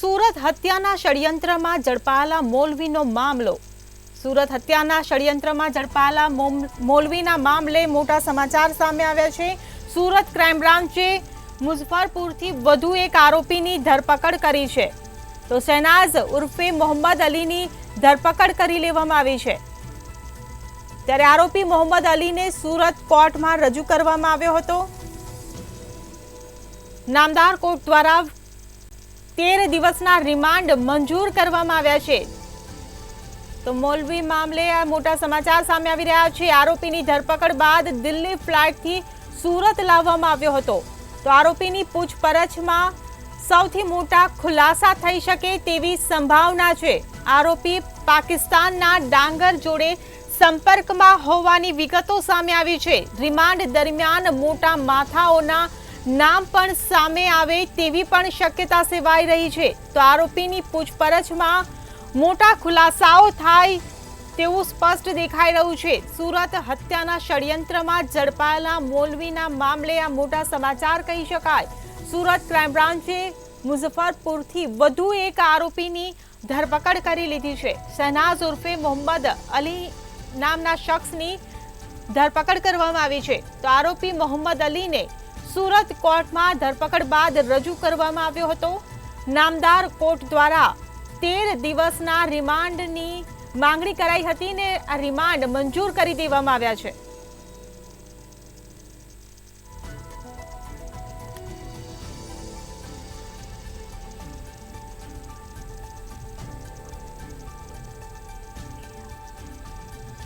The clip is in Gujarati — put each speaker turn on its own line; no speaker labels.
સુરત હત્યાના ષડયંત્રમાં ઝડપાયેલા મૌલવીનો મામલો સુરત હત્યાના ષડયંત્રમાં ઝડપાયેલા મૌલવીના મામલે મોટા સમાચાર સામે આવ્યા છે। સુરત ક્રાઇમ બ્રાન્ચે મુઝફ્ફરપુરથી વધુ એક આરોપીની ધરપકડ કરી છે, તો શહેનાઝ ઉર્ફે મોહમ્મદ અલીની ધરપકડ કરી લેવામાં આવી છે। ત્યારે આરોપી મોહમ્મદ અલીને સુરત કોર્ટમાં રજૂ કરવામાં આવ્યો હતો। નામદાર કોર્ટ દ્વારા 13 દિવસના રિમાન્ડ મંજૂર કરવામાં આવ્યા છે। તો મૌલવી મામલે આ મોટા સમાચાર સામે આવી રહ્યા છે। આરોપીની ધરપકડ બાદ દિલ્હી ફ્લાઇટથી સુરત લાવવામાં આવ્યો હતો, તો આરોપીની પૂછપરછમાં સૌથી મોટા ખુલાસા થઈ શકે તેવી સંભાવના છે। આરોપી પાકિસ્તાનના ડાંગર જોડે સંપર્કમાં હોવાની વિગતો સામે આવી છે। રિમાન્ડ દરમિયાન મોટા માથાઓના નામ પણ સામે આવે તેવી પણ શક્યતા સેવાઈ રહી છે। તો આરોપીની પૂછપરછમાં મોટા ખુલાસાઓ થાય તેવું સ્પષ્ટ દેખાઈ રહ્યું છે। સુરત હત્યાના ષડયંત્રમાં ઝડપાયેલા મૌલવીના મામલે આ મોટા સમાચાર કહી શકાય। સુરત ક્રાઇમ બ્રાન્ચે મુઝફ્ફરપુરથી વધુ એક આરોપીની ધરપકડ કરી લીધી છે। શહેનાઝ ઉર્ફે મોહમ્મદ અલી નામના શખ્સની ધરપકડ કરવામાં આવી છે। તો આરોપી મોહમ્મદ અલીને સુરત કોર્ટમાં ધરપકડ બાદ રજૂ કરવામાં આવ્યો હતો। નામદાર કોર્ટ દ્વારા 13 દિવસના રિમાન્ડની માંગણી કરાઈ હતી ને આ રિમાન્ડ મંજૂર કરી દેવામાં આવ્યા છે।